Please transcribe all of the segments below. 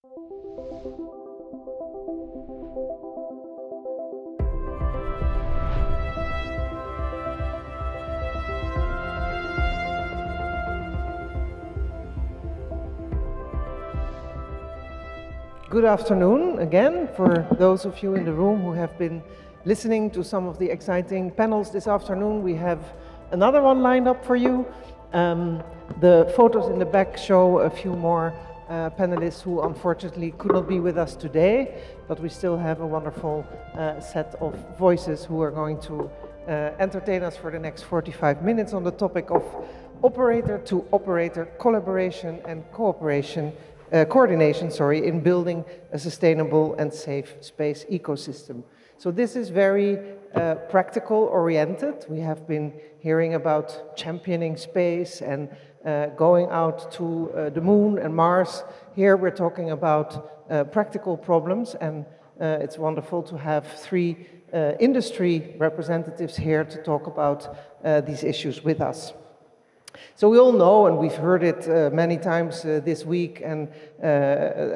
Good afternoon again for those of you in the room who have been listening to some of the exciting panels this afternoon. We have another one lined up for you. The photos in the back show a few more panelists who unfortunately could not be with us today, but we still have a wonderful set of voices who are going to entertain us for the next 45 minutes on the topic of operator-to-operator collaboration and coordination in building a sustainable and safe space ecosystem. So this is very practical oriented. We have been hearing about championing space and going out to the moon and Mars. Here we're talking about practical problems, and it's wonderful to have three industry representatives here to talk about these issues with us. So we all know, and we've heard it many times this week, and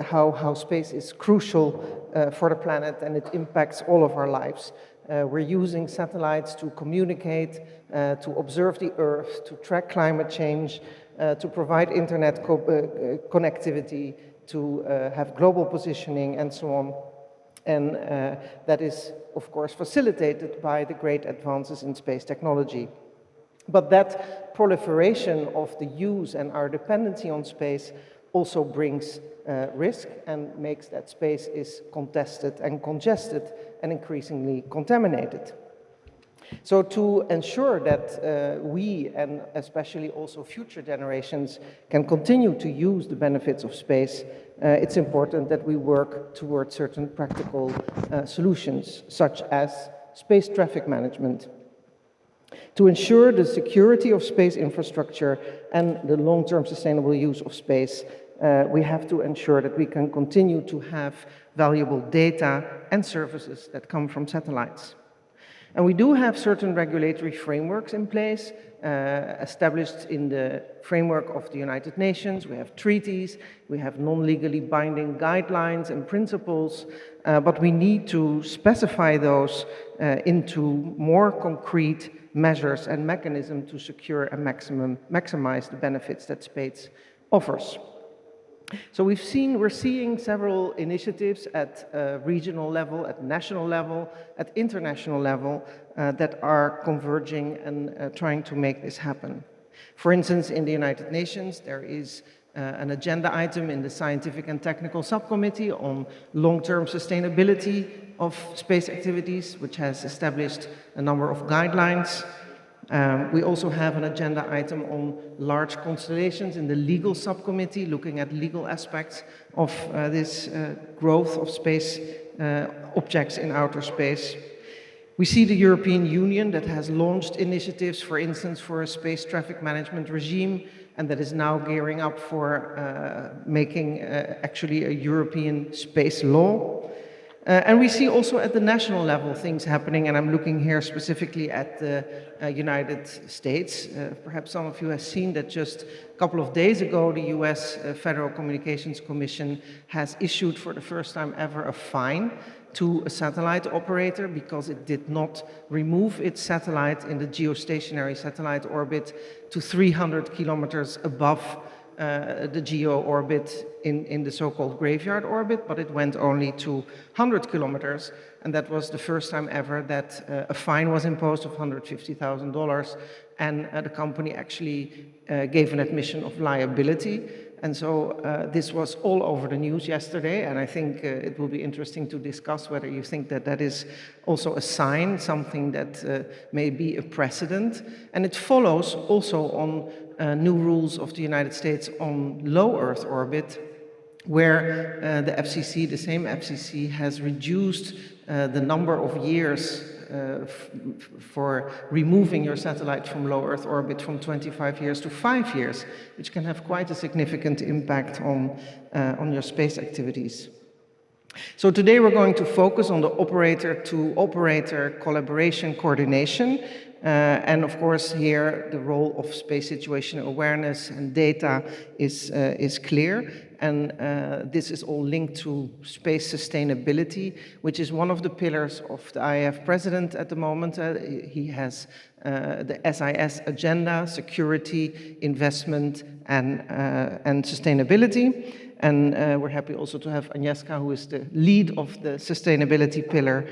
how space is crucial for the planet, and it impacts all of our lives. We're using satellites to communicate, to observe the Earth, to track climate change, to provide internet connectivity, to have global positioning, and so on. And that is, of course, facilitated by the great advances in space technology. But that proliferation of the use and our dependency on space also brings risk and makes that space is contested and congested and increasingly contaminated. So to ensure that we, and especially also future generations, can continue to use the benefits of space, it's important that we work towards certain practical solutions, such as space traffic management. To ensure the security of space infrastructure and the long-term sustainable use of space, we have to ensure that we can continue to have valuable data and services that come from satellites. And we do have certain regulatory frameworks in place, established in the framework of the United Nations. We have treaties, we have non-legally binding guidelines and principles, but we need to specify those into more concrete measures and mechanisms to secure and maximize the benefits that space offers. So we're seeing several initiatives at regional level, at national level, at international level that are converging and trying to make this happen. For instance, in the United Nations, there is an agenda item in the Scientific and Technical Subcommittee on long-term sustainability of space activities, which has established a number of guidelines. We also have an agenda item on large constellations in the legal subcommittee, looking at legal aspects of this growth of space objects in outer space. We see the European Union that has launched initiatives, for instance, for a space traffic management regime, and that is now gearing up for making actually a European space law. And we see also at the national level things happening, and I'm looking here specifically at the United States. Perhaps some of you have seen that just a couple of days ago, the US Federal Communications Commission has issued for the first time ever a fine to a satellite operator because it did not remove its satellite in the geostationary satellite orbit to 300 kilometers above the geo orbit in the so-called graveyard orbit, but it went only to 100 kilometers, and that was the first time ever that a fine was imposed of $150,000, and the company actually gave an admission of liability. And so this was all over the news yesterday, and I think it will be interesting to discuss whether you think that that is also a sign, something that may be a precedent. And it follows also on new rules of the United States on low Earth orbit, where the FCC, the same FCC, has reduced the number of years for removing your satellite from low Earth orbit from 25 years to 5 years, which can have quite a significant impact on your space activities. So today we're going to focus on the operator-to-operator collaboration coordination. And of course here the role of space situation awareness and data is clear. and this is all linked to space sustainability, which is one of the pillars of the IAF president at the moment. He has the SIS agenda, security, investment, and sustainability. And we're happy also to have Agnieszka, who is the lead of the sustainability pillar,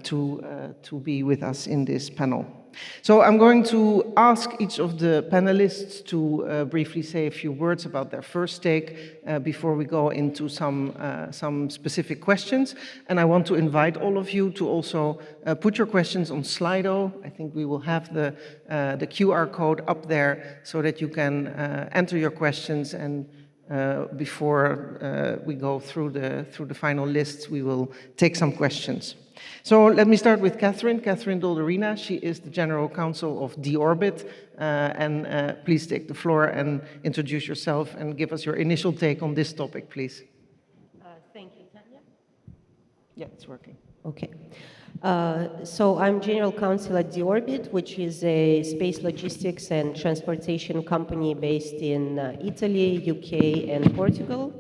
to be with us in this panel. So I'm going to ask each of the panelists to briefly say a few words about their first take before we go into some specific questions. And I want to invite all of you to also put your questions on Slido. I think we will have the QR code up there so that you can enter your questions, and before we go through the final lists, we will take some questions. So let me start with Catherine Dolderina. She is the General Counsel of D-Orbit, and please take the floor and introduce yourself and give us your initial take on this topic, please. Thank you, Tanya. Yeah, it's working. Okay. So I'm General Counsel at D-Orbit, which is a space logistics and transportation company based in Italy, UK, and Portugal.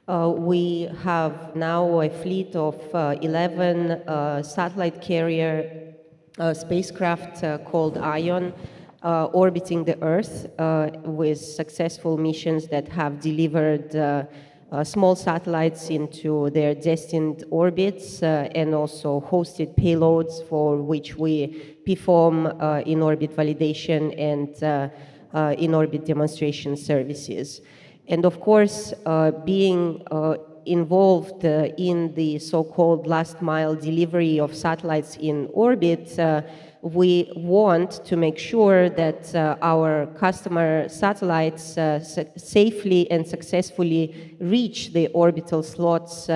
We have now a fleet of 11 satellite carrier spacecraft called ION orbiting the Earth with successful missions that have delivered small satellites into their destined orbits and also hosted payloads for which we perform in-orbit validation and in-orbit demonstration services. And of course, being involved in the so-called last mile delivery of satellites in orbit, we want to make sure that our customer satellites safely and successfully reach the orbital slots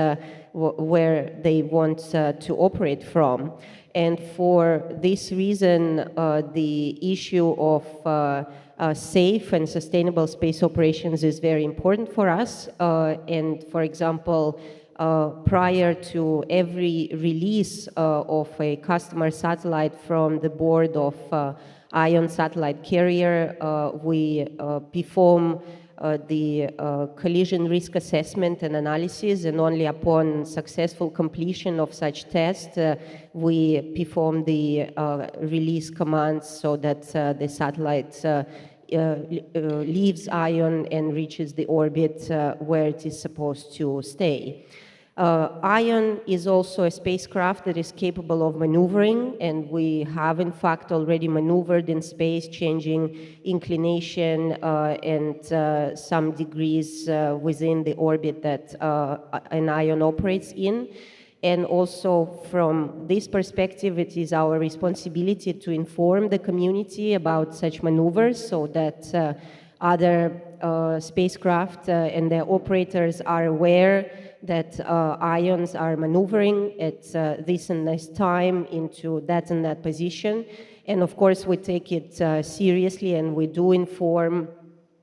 where they want to operate from. And for this reason, the issue of safe and sustainable space operations is very important for us. And for example, prior to every release of a customer satellite from the board of ION satellite carrier, we perform the collision risk assessment and analysis, and only upon successful completion of such tests, we perform the release commands so that the satellite leaves ION and reaches the orbit where it is supposed to stay. ION is also a spacecraft that is capable of maneuvering, and we have in fact already maneuvered in space, changing inclination and some degrees within the orbit that an ION operates in. And also from this perspective, it is our responsibility to inform the community about such maneuvers so that other spacecraft and their operators are aware that IONs are maneuvering at this and this time into that and that position. And of course, we take it seriously, and we do inform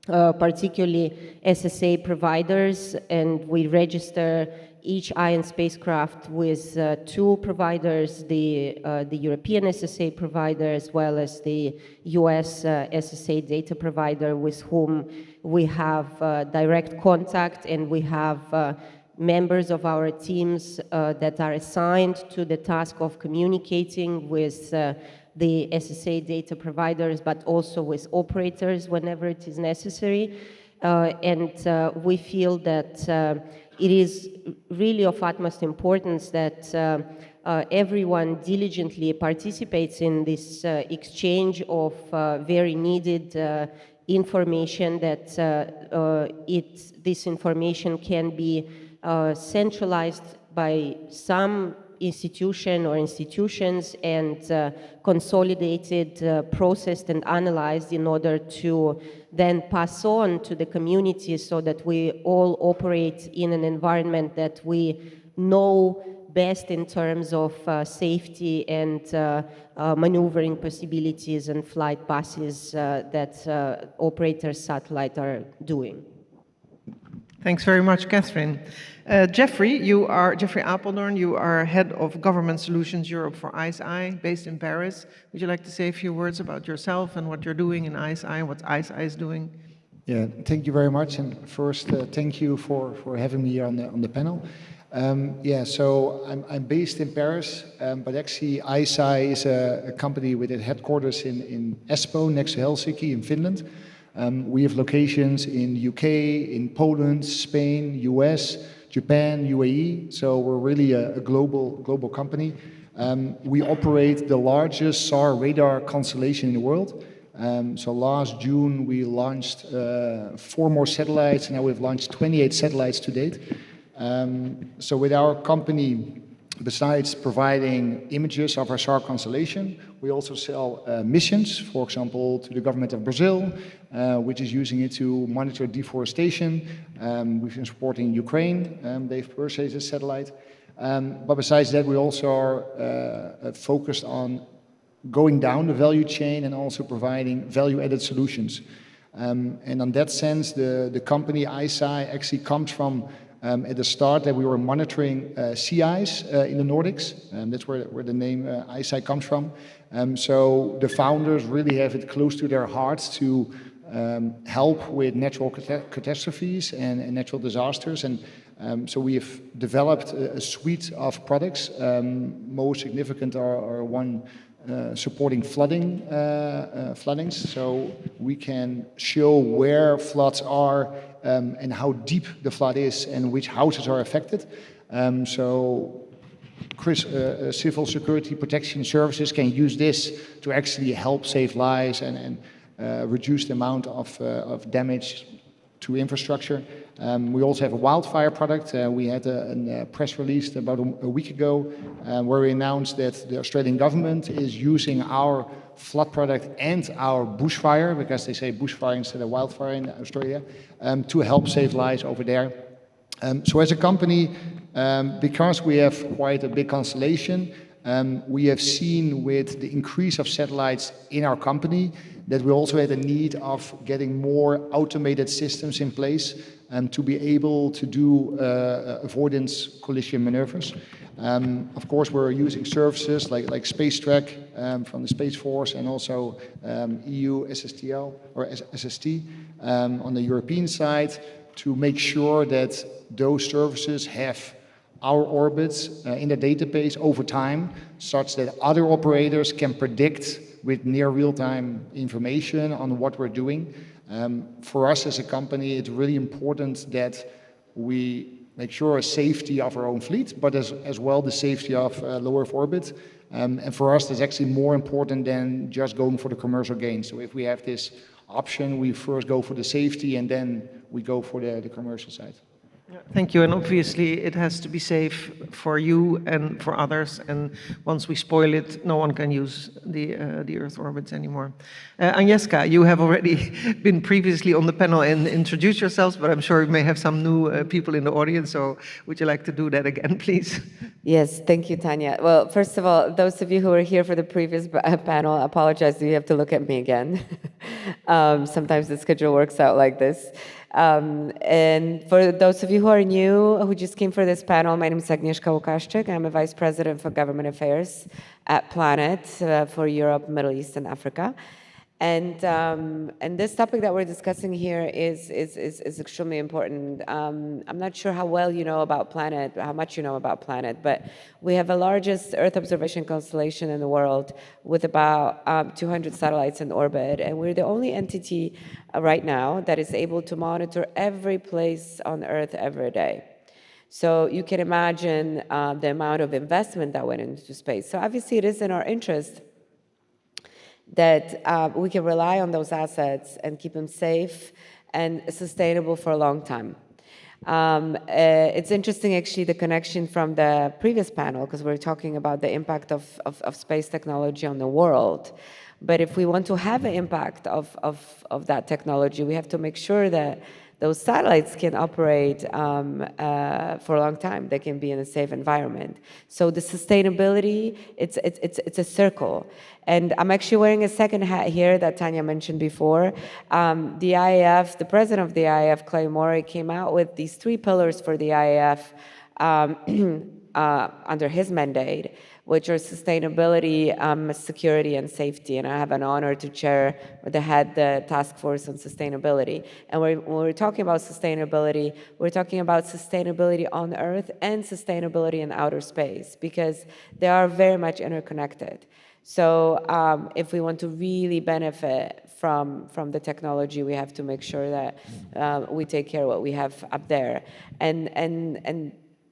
particularly SSA providers, and we register each ION spacecraft with two providers, the European SSA provider as well as the US SSA data provider, with whom we have direct contact, and we have members of our teams that are assigned to the task of communicating with the SSA data providers, but also with operators whenever it is necessary. And we feel that it is really of utmost importance that everyone diligently participates in this exchange of very needed information, that this information can be centralized by some institution or institutions and consolidated, processed and analyzed in order to then pass on to the community, so that we all operate in an environment that we know best in terms of safety and maneuvering possibilities and flight passes that operators' satellite are doing. Thanks very much, Catherine. Jeffrey Apeldoorn, you are Head of Government Solutions Europe for ICEYE, based in Paris. Would you like to say a few words about yourself and what you're doing in ICEYE, what ICEYE is doing? Yeah, thank you very much. And first, thank you for having me here on the panel. Yeah, so I'm based in Paris, but actually ISI is a company with its headquarters in Espoo, next to Helsinki in Finland. We have locations in UK, in Poland, Spain, US, Japan, UAE. So we're really a global company. We operate the largest SAR radar constellation in the world. So last June we launched 4 more satellites, and now we've launched 28 satellites to date. So with our company, besides providing images of our SAR constellation, we also sell missions, for example, to the government of Brazil, which is using it to monitor deforestation. We've been supporting Ukraine. They've purchased a satellite. But besides that, we also are focused on going down the value chain and also providing value-added solutions. And on that sense, the company ISI actually comes from at the start that we were monitoring sea ice in the Nordics. That's where the name ISI comes from. So the founders really have it close to their hearts to help with natural catastrophes and natural disasters. And so we have developed a suite of products. Most significant are one supporting floodings, so we can show where floods are and how deep the flood is and which houses are affected. So civil security protection services can use this to actually help save lives and reduce the amount of damage to infrastructure. We also have a wildfire product. We had a press release about a week ago where we announced that the Australian government is using our flood product and our bushfire, because they say bushfire instead of wildfire in Australia, to help save lives over there. So as a company, because we have quite a big constellation, we have seen with the increase of satellites in our company that we also had a need of getting more automated systems in place to be able to do avoidance collision maneuvers. Of course, we're using services like Space Track from the Space Force and also EU SSTL or SST on the European side to make sure that those services have our orbits in the database over time, such that other operators can predict with near real-time information on what we're doing. For us as a company, it's really important that we make sure safety of our own fleet, but as well the safety of low Earth orbit. And for us, that's actually more important than just going for the commercial gain. So if we have this option, we first go for the safety and then we go for the commercial side. Thank you. And obviously, it has to be safe for you and for others. And once we spoil it, no one can use the Earth orbits anymore. Agnieszka, you have already been previously on the panel and introduced yourselves, but I'm sure we may have some new people in the audience. So would you like to do that again, please? Yes, thank you, Tanya. Well, first of all, those of you who were here for the previous panel, I apologize, you have to look at me again. Sometimes the schedule works out like this. And for those of you who are new, who just came for this panel, my name is Agnieszka Łukaszczyk. I'm a Vice President for Government Affairs at Planet for Europe, Middle East, and Africa. And this topic that we're discussing here is extremely important. I'm not sure how well you know about Planet, how much you know about Planet, but we have the largest Earth observation constellation in the world with about 200 satellites in orbit, and we're the only entity right now that is able to monitor every place on Earth every day. So you can imagine the amount of investment that went into space. So obviously it is in our interest that we can rely on those assets and keep them safe and sustainable for a long time. It's interesting, actually, the connection from the previous panel, because we're talking about the impact of space technology on the world. But if we want to have an impact of that technology, we have to make sure that those satellites can operate for a long time. They can be in a safe environment. So the sustainability, it's a circle. And I'm actually wearing a second hat here that Tanya mentioned before. The IAF, the president of the IAF, Clay Morey, came out with these 3 pillars for the IAF under his mandate, which are sustainability, security, and safety. And I have an honor to chair or to head the task force on sustainability. And when we're talking about sustainability, we're talking about sustainability on Earth and sustainability in outer space, because they are very much interconnected. So if we want to really benefit from the technology, we have to make sure that we take care of what we have up there. And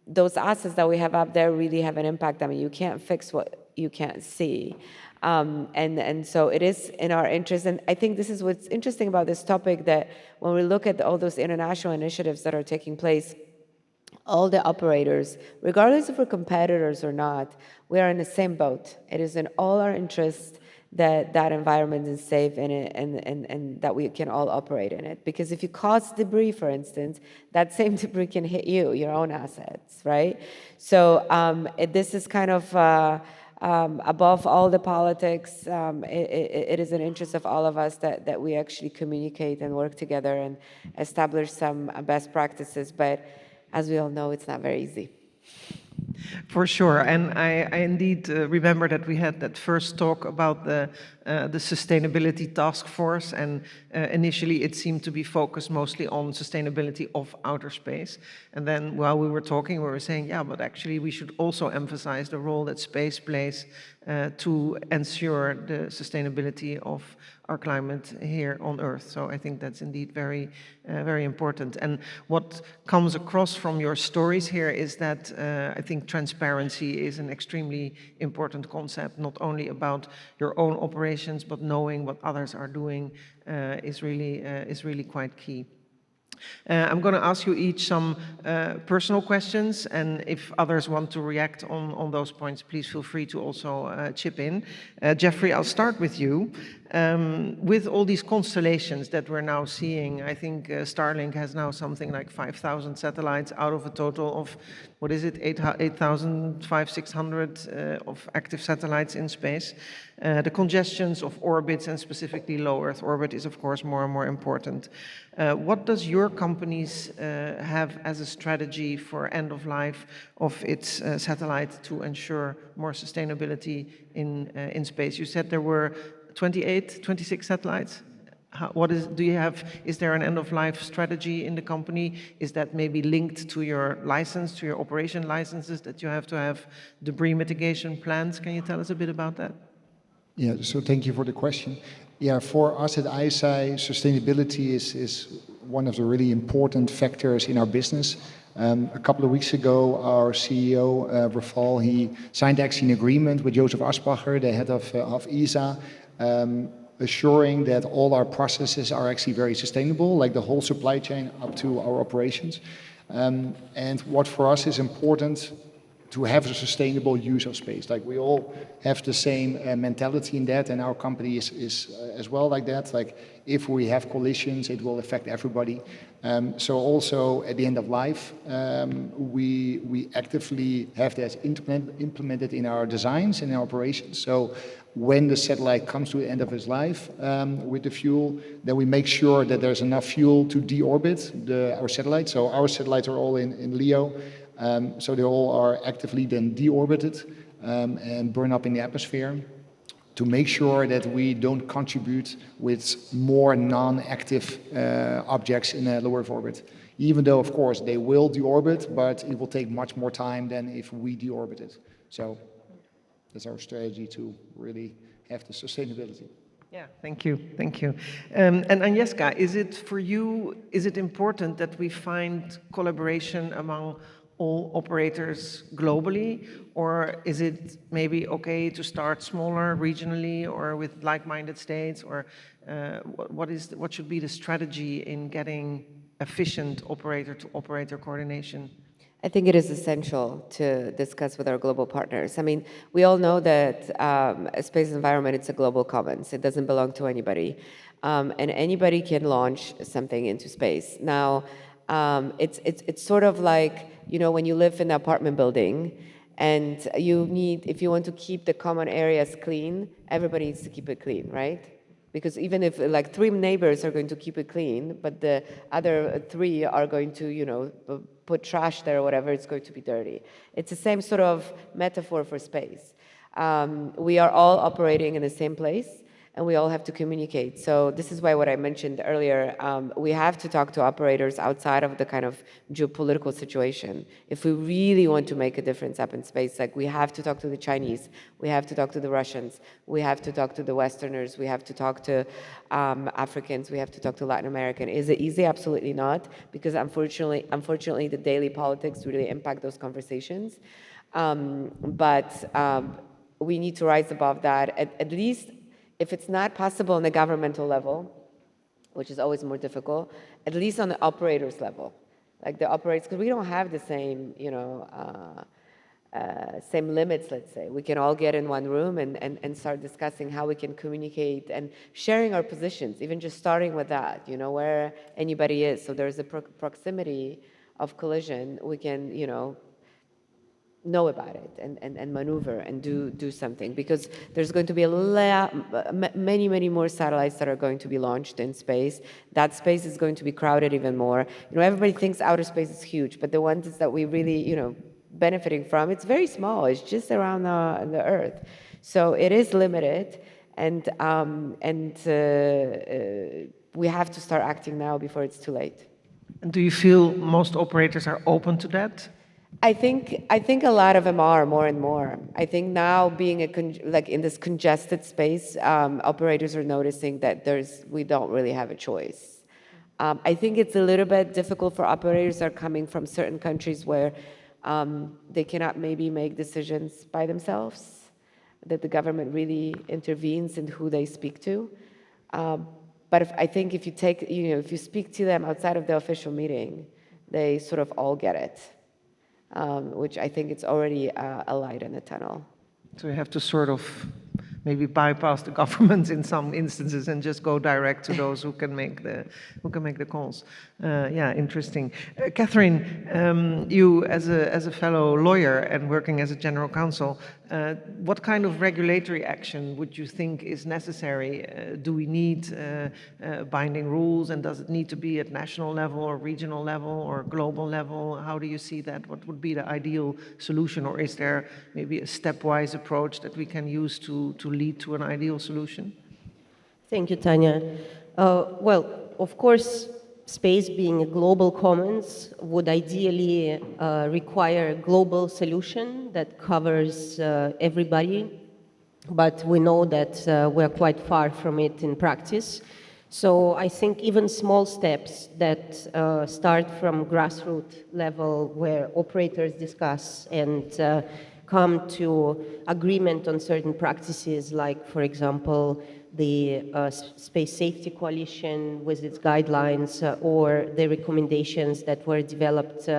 those assets that we have up there really have an impact. I mean, you can't fix what you can't see. And so it is in our interest. And I think this is what's interesting about this topic, that when we look at all those international initiatives that are taking place, all the operators, regardless if we're competitors or not, we are in the same boat. It is in all our interest that that environment is safe and that we can all operate in it. Because if you cause debris, for instance, that same debris can hit you, your own assets, right? So this is kind of above all the politics. It is an interest of all of us that we actually communicate and work together and establish some best practices. But as we all know, it's not very easy. For sure, and I indeed remember that we had that first talk about the sustainability task force, and initially it seemed to be focused mostly on sustainability of outer space. And then while we were talking, we were saying, yeah, but actually we should also emphasize the role that space plays to ensure the sustainability of our climate here on Earth. So I think that's indeed very, very important. And what comes across from your stories here is that I think transparency is an extremely important concept, not only about your own operations, but knowing what others are doing is really quite key. I'm going to ask you each some personal questions, and if others want to react on those points, please feel free to also chip in. Jeffrey, I'll start with you. With all these constellations that we're now seeing, I think Starlink has now something like 5,000 satellites out of a total of, what is it, 8,500, 600 of active satellites in space. The congestions of orbits, and specifically low Earth orbit, is of course more and more important. What does your companies have as a strategy for end of life of its satellite to ensure more sustainability in space? You said there were 28, 26 satellites. Is there an end-of-life strategy in the company? Is that maybe linked to your license, to your operation licenses, that you have to have debris mitigation plans? Can you tell us a bit about that? Yeah, so thank you for the question. Yeah, for us at ISI, sustainability is one of the really important factors in our business. A couple of weeks ago, our CEO, Rafal, he signed actually an agreement with Joseph Aspacher, the head of ESA, assuring that all our processes are actually very sustainable, like the whole supply chain up to our operations. And what for us is important, to have a sustainable use of space. Like, we all have the same mentality in that, and our company is as well like that. Like, if we have collisions, it will affect everybody. So also at the end of life, we actively have that implemented in our designs and our operations. So when the satellite comes to the end of its life with the fuel, then we make sure that there's enough fuel to deorbit our satellite. So our satellites are all in LEO. So they all are actively then deorbited and burn up in the atmosphere, to make sure that we don't contribute with more non-active objects in a low Earth orbit. Even though, of course, they will deorbit, but it will take much more time than if we deorbit it. So that's our strategy, to really have the sustainability. Yeah, thank you, thank you. And Agnieszka, is it important that we find collaboration among all operators globally, or is it maybe okay to start smaller regionally or with like-minded states, or what should be the strategy in getting efficient operator-to-operator coordination? I think it is essential to discuss with our global partners. I mean, we all know that a space environment, it's a global commons. It doesn't belong to anybody. And anybody can launch something into space. Now, it's sort of like, you know, when you live in an apartment building and if you want to keep the common areas clean, everybody needs to keep it clean, right? Because even if like 3 neighbors are going to keep it clean, but the other 3 are going to, you know, put trash there or whatever, it's going to be dirty. It's the same sort of metaphor for space. We are all operating in the same place, and we all have to communicate. So this is why what I mentioned earlier, we have to talk to operators outside of the kind of geopolitical situation. If we really want to make a difference up in space, like we have to talk to the Chinese, we have to talk to the Russians, we have to talk to the Westerners, we have to talk to Africans, we have to talk to Latin American. Is it easy? Absolutely not, because unfortunately, the daily politics really impact those conversations. But we need to rise above that, at least if it's not possible on the governmental level, which is always more difficult, at least on the operators level. Like the operators, because we don't have the same, same limits, let's say. We can all get in one room and start discussing how we can communicate and sharing our positions, even just starting with that, where anybody is. So there's a proximity of collision. We can, know about it and maneuver and do something, because there's going to be many more satellites that are going to be launched in space. That space is going to be crowded even more. Everybody thinks outer space is huge, but the ones that we really, benefiting from, it's very small. It's just around the Earth. So it is limited, and we have to start acting now before it's too late. And do you feel most operators are open to that? I think a lot of them are, more and more. I think now, being in this congested space, operators are noticing that we don't really have a choice. I think it's a little bit difficult for operators that are coming from certain countries where they cannot maybe make decisions by themselves, that the government really intervenes in who they speak to. But I think if you speak to them outside of the official meeting, they sort of all get it. Which I think it's already a light in the tunnel. So you have to sort of maybe bypass the government in some instances and just go direct to those who can make the calls. Yeah, interesting. Catherine, you as a fellow lawyer and working as a general counsel, what kind of regulatory action would you think is necessary? Do we need binding rules, and does it need to be at national level or regional level or global level? How do you see that? What would be the ideal solution, or is there maybe a stepwise approach that we can use to lead to an ideal solution? Thank you, Tanya. Well, of course, space being a global commons would ideally require a global solution that covers everybody, but we know that we're quite far from it in practice. So I think even small steps that start from grassroots level, where operators discuss and come to agreement on certain practices, like, for example, the Space Safety Coalition with its guidelines, or the recommendations that were developed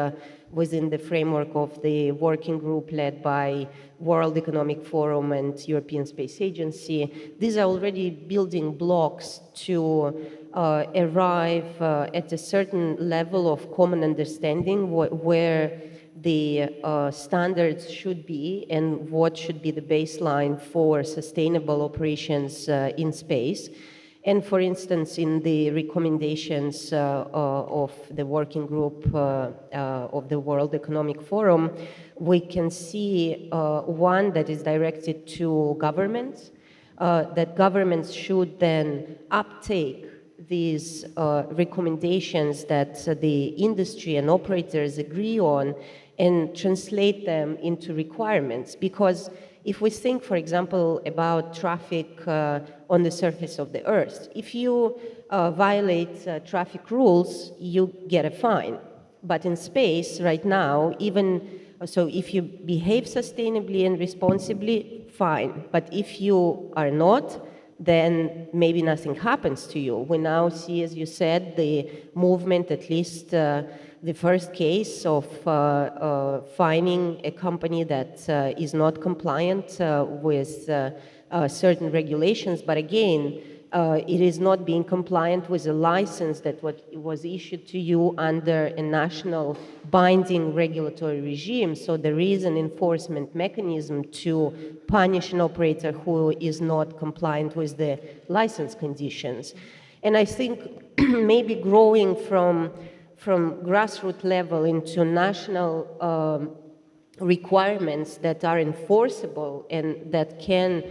within the framework of the working group led by World Economic Forum and European Space Agency. These are already building blocks to arrive at a certain level of common understanding where the standards should be and what should be the baseline for sustainable operations in space. And for instance, in the recommendations of the working group of the World Economic Forum, we can see one that is directed to governments, that governments should then uptake these recommendations that the industry and operators agree on and translate them into requirements. Because if we think, for example, about traffic on the surface of the Earth, if you violate traffic rules, you get a fine. But in space right now, so if you behave sustainably and responsibly, fine. But if you are not, then maybe nothing happens to you. We now see, as you said, the movement, at least the first case of fining a company that is not compliant with certain regulations. But again, it is not being compliant with a license that was issued to you under a national binding regulatory regime. So there is an enforcement mechanism to punish an operator who is not compliant with the license conditions. And I think maybe growing from grassroots level into national requirements that are enforceable and that can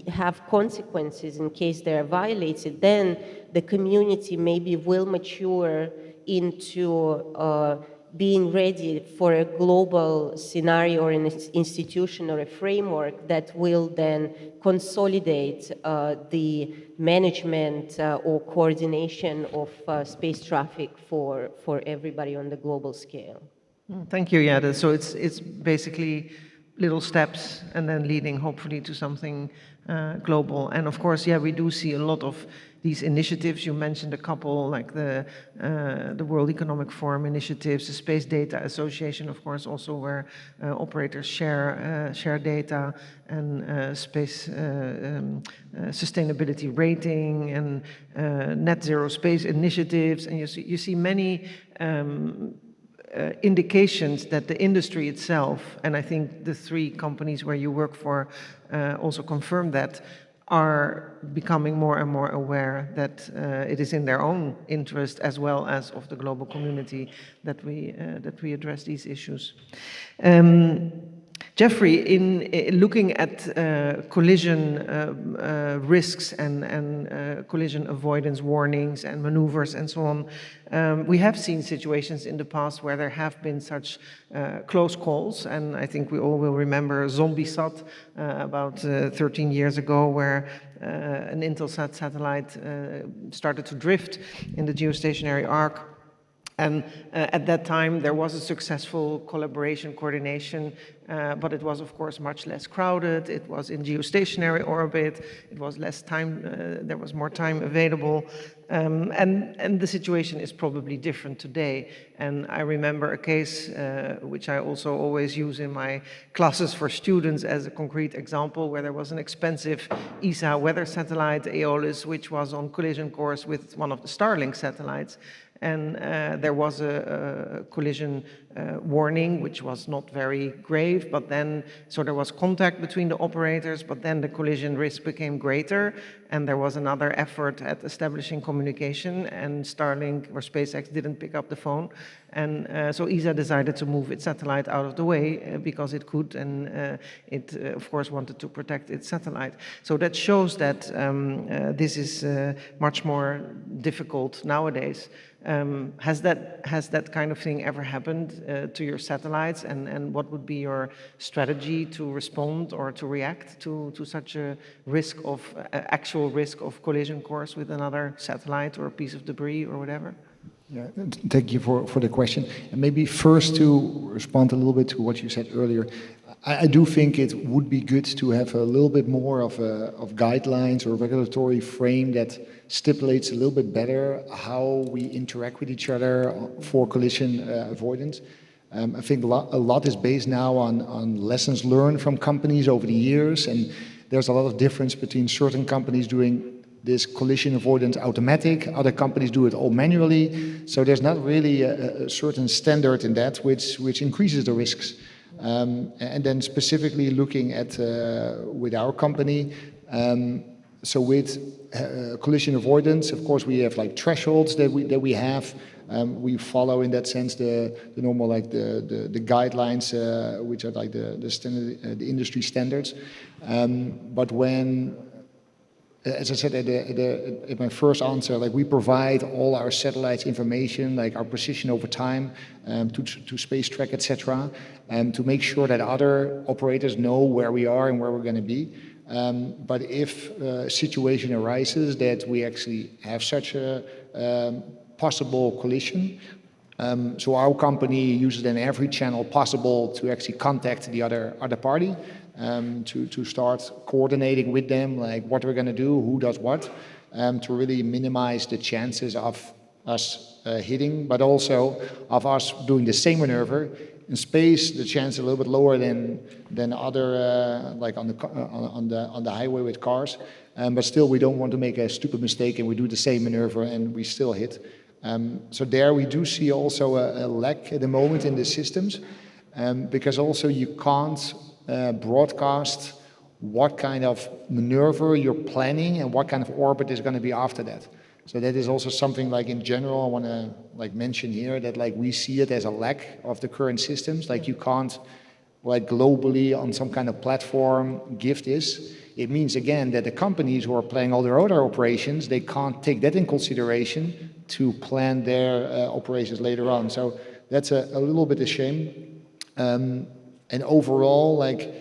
have consequences in case they are violated, then the community maybe will mature into being ready for a global scenario or an institution or a framework that will then consolidate the management or coordination of space traffic for everybody on the global scale. Thank you. Yeah, so it's basically little steps and then leading hopefully to something global. And of course, yeah, we do see a lot of these initiatives. You mentioned a couple, like the World Economic Forum initiatives, the Space Data Association, of course, also where operators share data, and space sustainability rating, and net zero space initiatives, and you see many indications that the industry itself, and I think the 3 companies where you work for also confirm that, are becoming more and more aware that it is in their own interest as well as of the global community that we address these issues. Jeffrey, in looking at collision risks and collision avoidance warnings and maneuvers and so on, we have seen situations in the past where there have been such close calls, and I think we all will remember ZombieSat about 13 years ago, where an Intelsat satellite started to drift in the geostationary arc. And at that time, there was a successful collaboration, coordination, but it was, of course, much less crowded. It was in geostationary orbit. It was less time. There was more time available. And the situation is probably different today. And I remember a case, which I also always use in my classes for students as a concrete example, where there was an expensive ESA weather satellite, Aeolus, which was on collision course with one of the Starlink satellites. And there was a collision warning, which was not very grave, but then, so there was contact between the operators, but then the collision risk became greater, and there was another effort at establishing communication, and Starlink or SpaceX didn't pick up the phone. And so ESA decided to move its satellite out of the way because it could, and it, of course, wanted to protect its satellite. So that shows that this is much more difficult nowadays. Has that kind of thing ever happened to your satellites, and what would be your strategy to respond or to react to such a risk of actual risk of collision course with another satellite or a piece of debris or whatever? Yeah, thank you for the question. And maybe first to respond a little bit to what you said earlier, I do think it would be good to have a little bit more of guidelines or regulatory frame that stipulates a little bit better how we interact with each other for collision avoidance. I think a lot is based now on lessons learned from companies over the years, and there's a lot of difference between certain companies doing this collision avoidance automatic, other companies do it all manually. So there's not really a certain standard in that which increases the risks. And then specifically looking at with our company, so with collision avoidance, of course, we have like thresholds that we have. We follow in that sense the normal like the guidelines, which are like the standard, the industry standards. But when, as I said at my first answer, like we provide all our satellites information, like our position over time, to space track, etc., to make sure that other operators know where we are and where we're going to be. But if a situation arises that we actually have such a possible collision, so our company uses then every channel possible to actually contact the other party, to start coordinating with them, like what we're going to do, who does what, to really minimize the chances of us hitting, but also of us doing the same maneuver. In space, the chance is a little bit lower than other, like on the highway with cars, but still we don't want to make a stupid mistake and we do the same maneuver and we still hit. So there we do see also a lack at the moment in the systems, because also you can't broadcast what kind of maneuver you're planning and what kind of orbit is going to be after that. So that is also something like in general I want to like mention here, that like we see it as a lack of the current systems. Like you can't like globally on some kind of platform give this. It means again that the companies who are planning all their other operations, they can't take that in consideration to plan their operations later on. So that's a little bit a shame. And overall, like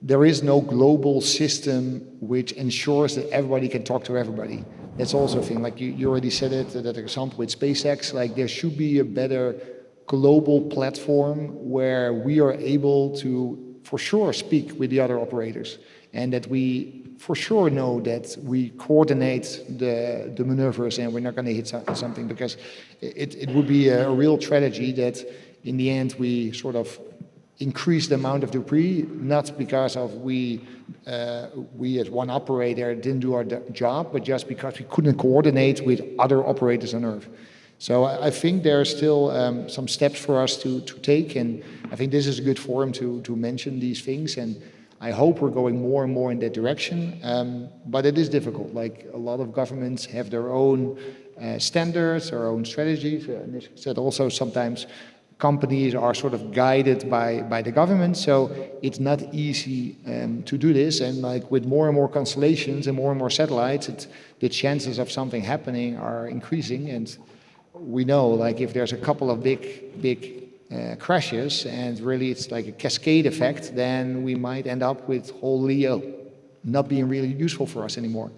there is no global system which ensures that everybody can talk to everybody. That's also a thing. Like you already said it, that example with SpaceX. Like there should be a better global platform where we are able to, for sure, speak with the other operators, and that we, for sure, know that we coordinate the maneuvers and we're not going to hit something, because it would be a real tragedy that in the end we sort of increase the amount of debris, not because of we as one operator didn't do our job, but just because we couldn't coordinate with other operators on Earth. So I think there are still some steps for us to take, and I think this is a good forum to mention these things, and I hope we're going more and more in that direction. But it is difficult. Like a lot of governments have their own standards, their own strategies. And as I said, also sometimes companies are sort of guided by the government, so it's not easy to do this. And like with more and more constellations and more satellites, the chances of something happening are increasing. And we know, like if there's a couple of big crashes and really it's like a cascade effect, then we might end up with whole LEO not being really useful for us anymore.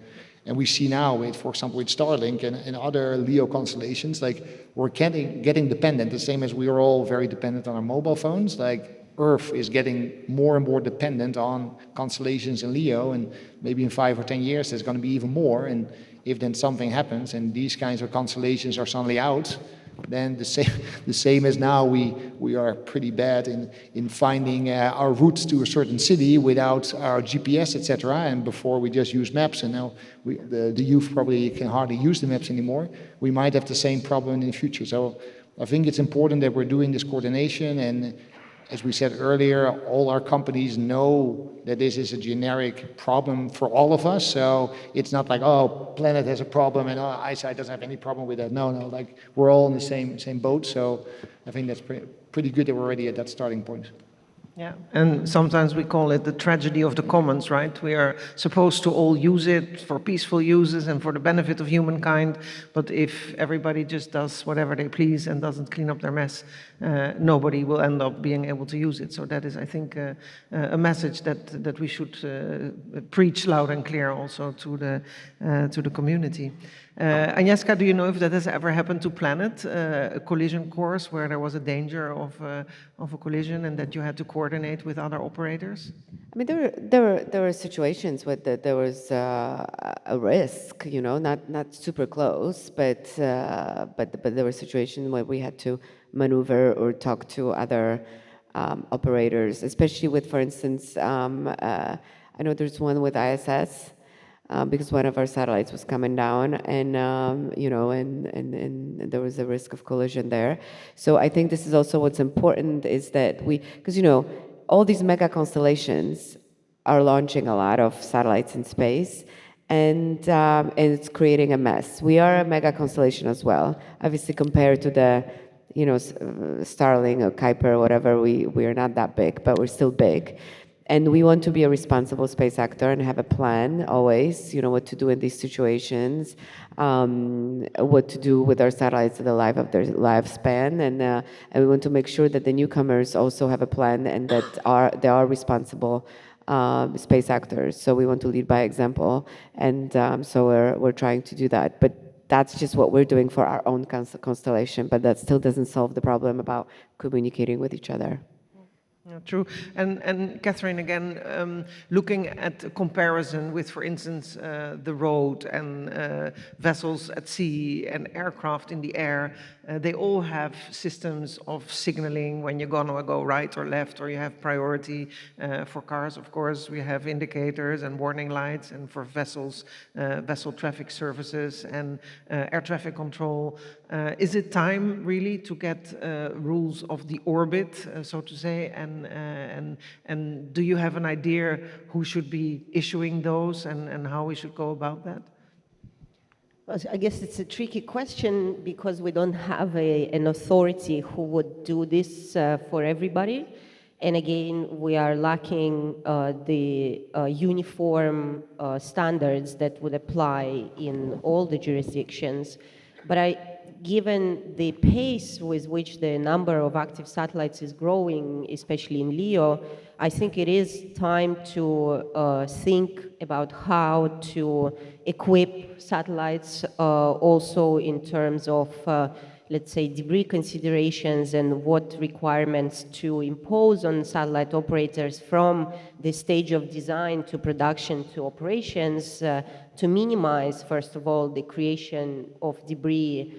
And we see now with, for example, with Starlink and other LEO constellations, like we're getting dependent, the same as we are all very dependent on our mobile phones. Like Earth is getting more and more dependent on constellations in LEO, and maybe in 5 or 10 years there's going to be even more. And if then something happens and these kinds of constellations are suddenly out, then the same as now, we are pretty bad in finding our routes to a certain city without our GPS, etc. And before we just use maps, and now the youth probably can hardly use the maps anymore. We might have the same problem in the future. So I think it's important that we're doing this coordination, and as we said earlier, all our companies know that this is a generic problem for all of us. So it's not like, oh, Planet has a problem and ISI doesn't have any problem with that. No, like we're all in the same boat. So I think that's pretty good that we're already at that starting point. Yeah, and sometimes we call it the tragedy of the commons, right? We are supposed to all use it for peaceful uses and for the benefit of humankind, but if everybody just does whatever they please and doesn't clean up their mess, nobody will end up being able to use it. So that is, I think, a message that we should preach loud and clear also to the community. Agnieszka, do you know if that has ever happened to Planet, a collision course where there was a danger of a collision and that you had to coordinate with other operators? I mean, there were situations where there was a risk, you know, not super close, but there were situations where we had to maneuver or talk to other operators, especially with, for instance, I know there's one with ISS. Because one of our satellites was coming down, and you know, and there was a risk of collision there. So I think this is also what's important, is that because you know, all these mega constellations are launching a lot of satellites in space, and it's creating a mess. We are a mega constellation as well, obviously compared to the, you know, Starlink or Kuiper or whatever. We are not that big, but we're still big. And we want to be a responsible space actor and have a plan always, you know, what to do in these situations, what to do with our satellites at the life of their lifespan, and we want to make sure that the newcomers also have a plan and that they are responsible space actors. So we want to lead by example, and so we're trying to do that. But that's just what we're doing for our own constellation. But that still doesn't solve the problem about communicating with each other. Yeah, true. And Catherine, again, looking at a comparison with, for instance, the road and vessels at sea and aircraft in the air, they all have systems of signaling when you're gonna go right or left, or you have priority. For cars, of course, we have indicators and warning lights, and for vessels, vessel traffic services and air traffic control. Is it time really to get rules of the orbit, so to say, and do you have an idea who should be issuing those and how we should go about that? I guess it's a tricky question because we don't have an authority who would do this for everybody. And again, we are lacking the uniform standards that would apply in all the jurisdictions. But given the pace with which the number of active satellites is growing, especially in LEO, I think it is time to think about how to equip satellites also in terms of, let's say, debris considerations and what requirements to impose on satellite operators from the stage of design to production to operations to minimize, first of all, the creation of debris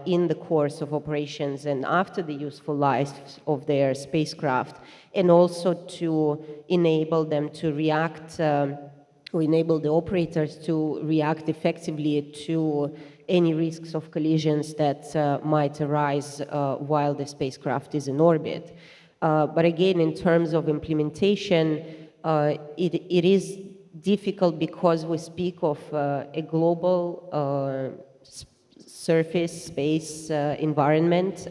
in the course of operations and after the useful life of their spacecraft, and also to enable them to react, or enable the operators to react effectively to any risks of collisions that might arise while the spacecraft is in orbit. But again, in terms of implementation, it is difficult because we speak of a global surface space environment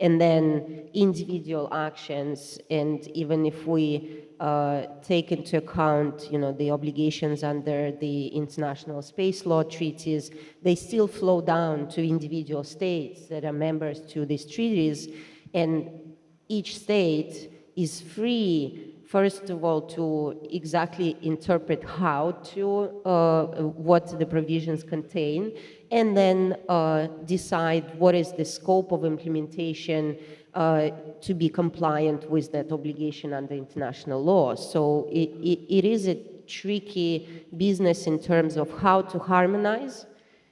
and then individual actions. And even if we take into account, the obligations under the international space law treaties, they still flow down to individual states that are members to these treaties, and each state is free, first of all, to exactly interpret how to, what the provisions contain, and then decide what is the scope of implementation to be compliant with that obligation under international law. So it is a tricky business in terms of how to harmonize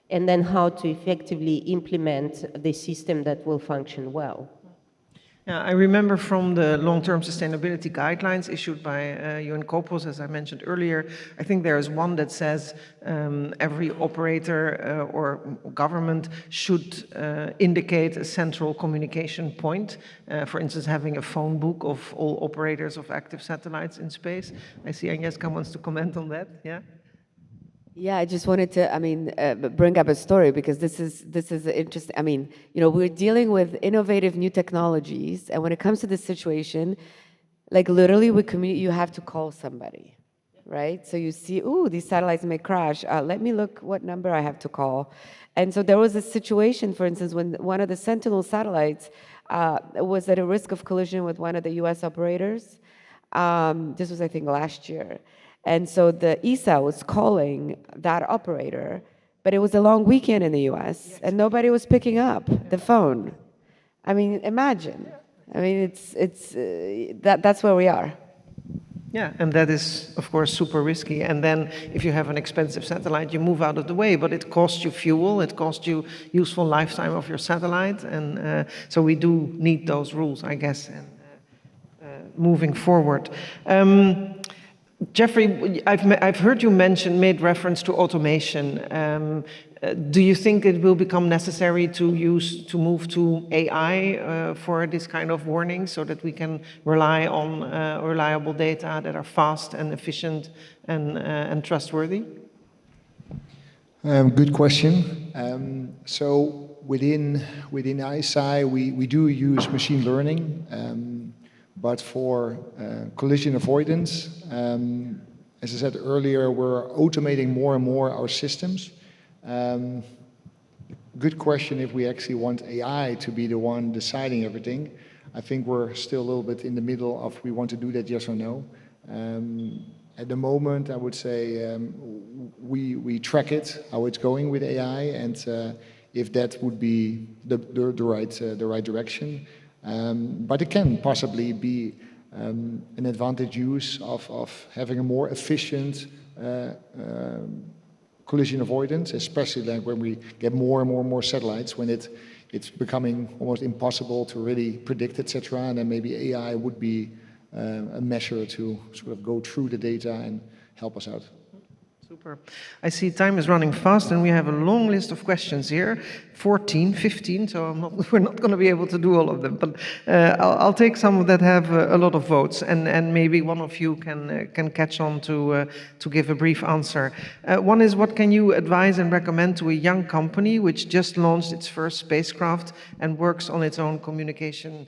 and then how to effectively implement the system that will function well. Yeah, I remember from the long-term sustainability guidelines issued by UN COPOS, as I mentioned earlier, I think there is one that says every operator or government should indicate a central communication point. For instance, having a phone book of all operators of active satellites in space. I see Agnieszka wants to comment on that. Yeah. Yeah, I just wanted to, bring up a story because this is interesting. We're dealing with innovative new technologies, and when it comes to this situation, like literally, you have to call somebody, right? So you see, ooh, these satellites may crash. Let me look what number I have to call. And so there was a situation, for instance, when one of the Sentinel satellites was at a risk of collision with one of the U.S. operators. This was, I think, last year. And so the ESA was calling that operator, but it was a long weekend in the US and nobody was picking up the phone. I mean, imagine. I mean, that's where we are. Yeah, and that is, of course, super risky. And then if you have an expensive satellite, you move out of the way, but it costs you fuel, it costs you useful lifetime of your satellite. And so we do need those rules, I guess, and moving forward. Jeffrey, I've heard you made reference to automation. Do you think it will become necessary to move to AI for this kind of warning so that we can rely on reliable data that are fast and efficient and trustworthy? Good question. So within ISI, we do use machine learning. But for collision avoidance, as I said earlier, we're automating more and more our systems. Good question if we actually want AI to be the one deciding everything. I think we're still a little bit in the middle of we want to do that, yes or no. At the moment, I would say we track it, how it's going with AI, and if that would be the right direction. But it can possibly be an advantage use of having a more efficient collision avoidance, especially like when we get more and more satellites, when it's becoming almost impossible to really predict, etc. And then maybe AI would be a measure to sort of go through the data and help us out. Super. I see time is running fast and we have a long list of questions here, 14, 15, so we're not going to be able to do all of them, but I'll take some that have a lot of votes and maybe one of you can catch on to give a brief answer. One is, what can you advise and recommend to a young company which just launched its first spacecraft and works on its own communication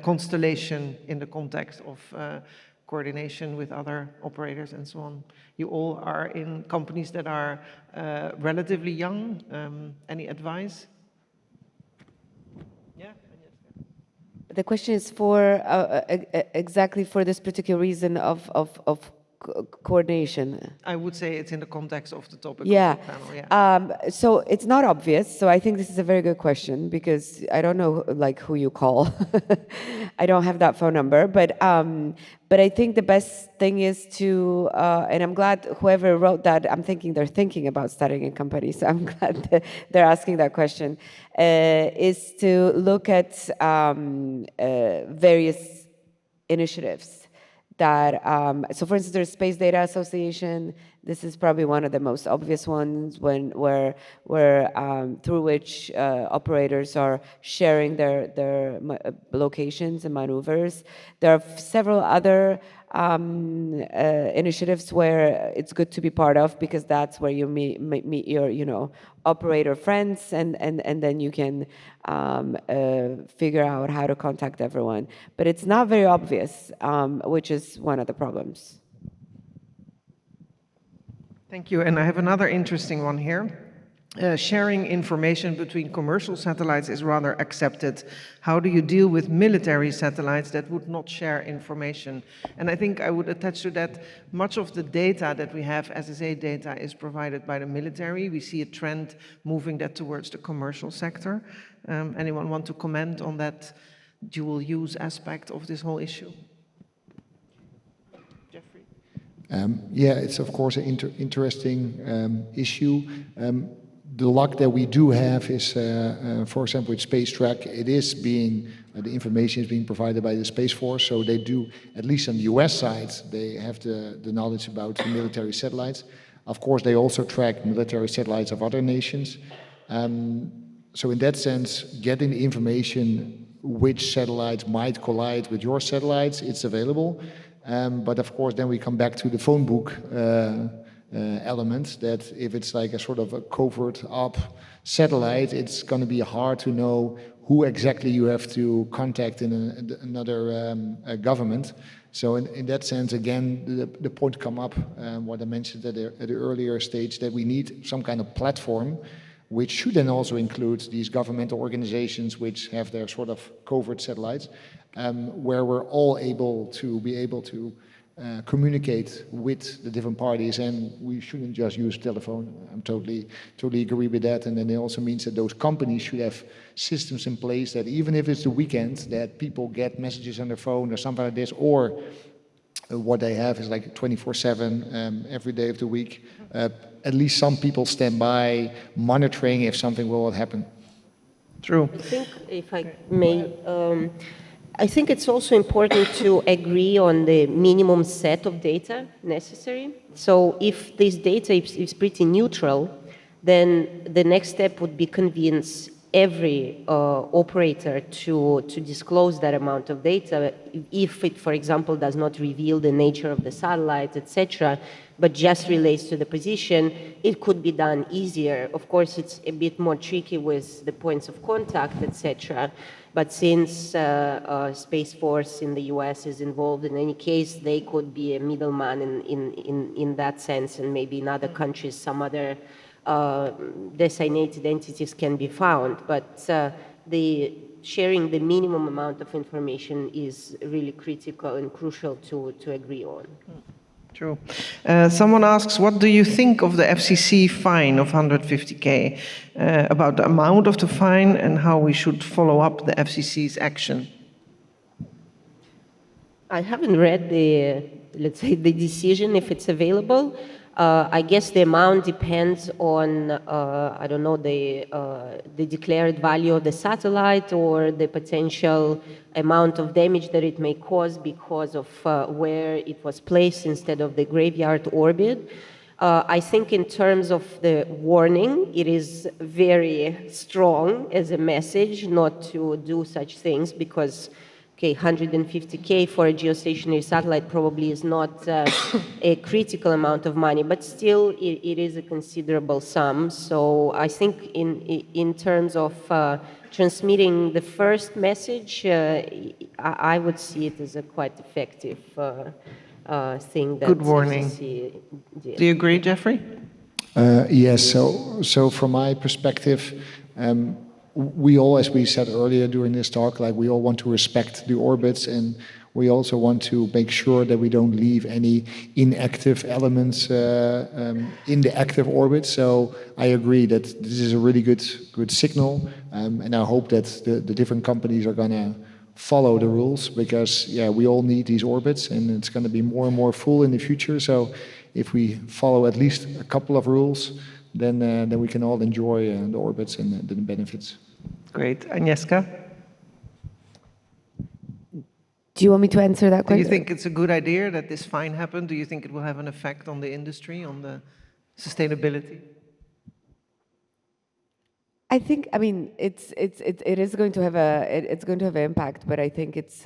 constellation in the context of coordination with other operators and so on? You all are in companies that are relatively young. Any advice? Yeah. The question is for exactly for this particular reason of coordination. I would say it's in the context of the topic Yeah. of the panel. Yeah. So it's not obvious. So I think this is a very good question because I don't know like who you call. I don't have that phone number, but I think the best thing is to, and I'm glad whoever wrote that. I'm thinking they're thinking about starting a company, so I'm glad that they're asking that question. Is to look at various initiatives. That, so for instance, there's Space Data Association. This is probably one of the most obvious ones where through which operators are sharing their locations and maneuvers. There are several other initiatives where it's good to be part of because that's where you meet your operator friends and then you can figure out how to contact everyone. But it's not very obvious, which is one of the problems. Thank you. And I have another interesting one here. Sharing information between commercial satellites is rather accepted. How do you deal with military satellites that would not share information? And I think I would attach to that, much of the data that we have, SSA data, is provided by the military. We see a trend moving that towards the commercial sector. Anyone want to comment on that dual use aspect of this whole issue? Jeffrey? Yeah, it's of course an interesting issue. The luck that we do have is, for example, with Space Track, it is being, the information is being provided by the Space Force, so they do, at least on the US side, they have the knowledge about the military satellites. Of course, they also track military satellites of other nations. So in that sense, getting the information which satellites might collide with your satellites, it's available. But of course, then we come back to the phone book element, that if it's like a sort of a covert up satellite, it's going to be hard to know who exactly you have to contact in another government. So in that sense, again, the point come up, what I mentioned at the earlier stage, that we need some kind of platform which should then also include these governmental organizations which have their sort of covert satellites, where we're all able to communicate with the different parties, and we shouldn't just use telephone. I'm totally agree with that. And then it also means that those companies should have systems in place that even if it's the weekend, that people get messages on their phone or something like this, or what they have is like 24/7 every day of the week. At least some people stand by monitoring if something will happen. True. I think, if I may, I think it's also important to agree on the minimum set of data necessary. So if this data is pretty neutral, then the next step would be convince every operator to disclose that amount of data if it, for example, does not reveal the nature of the satellite, etc., but just relates to the position. It could be done easier. Of course, it's a bit more tricky with the points of contact, etc., but since Space Force in the US is involved in any case, they could be a middleman in that sense, and maybe in other countries some other designated entities can be found. But the sharing the minimum amount of information is really critical and crucial to agree on. True. Someone asks, what do you think of the FCC fine of 150K, about the amount of the fine and how we should follow up the FCC's action? I haven't read let's say, the decision, if it's available. I guess the amount depends on, I don't know, the declared value of the satellite or the potential amount of damage that it may cause because of where it was placed instead of the graveyard orbit. I think in terms of the warning, it is very strong as a message not to do such things because, okay, 150K for a geostationary satellite probably is not a critical amount of money, but still it is a considerable sum. So I think in terms of transmitting the first message, I would see it as a quite effective thing that Good warning. FCC did. Do you agree, Jeffrey? Yes. So from my perspective, we all, as we said earlier during this talk, like we all want to respect the orbits, and we also want to make sure that we don't leave any inactive elements in the active orbit. So I agree that this is a really good signal, and I hope that the different companies are gonna follow the rules, because we all need these orbits, and it's going to be more and more full in the future. So if we follow at least a couple of rules, then we can all enjoy the orbits and the benefits. Great. Agnieszka? Do you want me to answer that Do question? you think it's a good idea that this fine happened? Do you think it will have an effect on the industry, on the sustainability? I think, I mean, it is going to have it's going to have an impact, but I think it's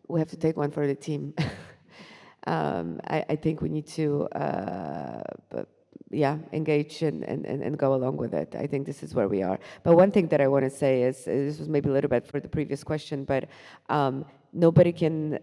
we have to take one for the team. I think we need to engage and go along with it. I think this is where we are. But one thing that I want to say is, this was maybe a little bit for the previous question, but nobody can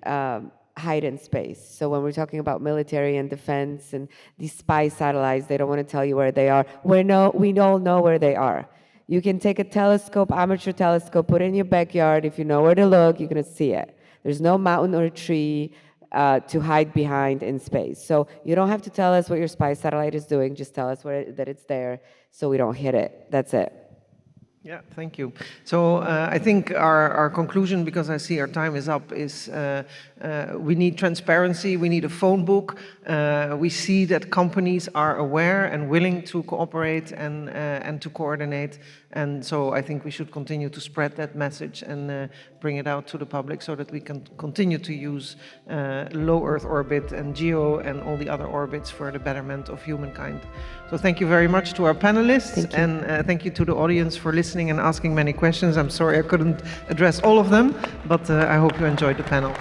hide in space. So when we're talking about military and defense and these spy satellites, they don't want to tell you where they are. We all know where they are. You can take a telescope, amateur telescope, put it in your backyard. If you know where to look, you're going to see it. There's no mountain or tree to hide behind in space. So you don't have to tell us what your spy satellite is doing. Just tell us that it's there so we don't hit it. That's it. Yeah, thank you. So I think our conclusion, because I see our time is up, is we need transparency, we need a phone book. We see that companies are aware and willing to cooperate and to coordinate. And so I think we should continue to spread that message and bring it out to the public so that we can continue to use low Earth orbit and GEO and all the other orbits for the betterment of humankind. So thank you very much to our panelists, and thank you to the audience for listening and asking many questions. I'm sorry I couldn't address all of them, but I hope you enjoyed the panel.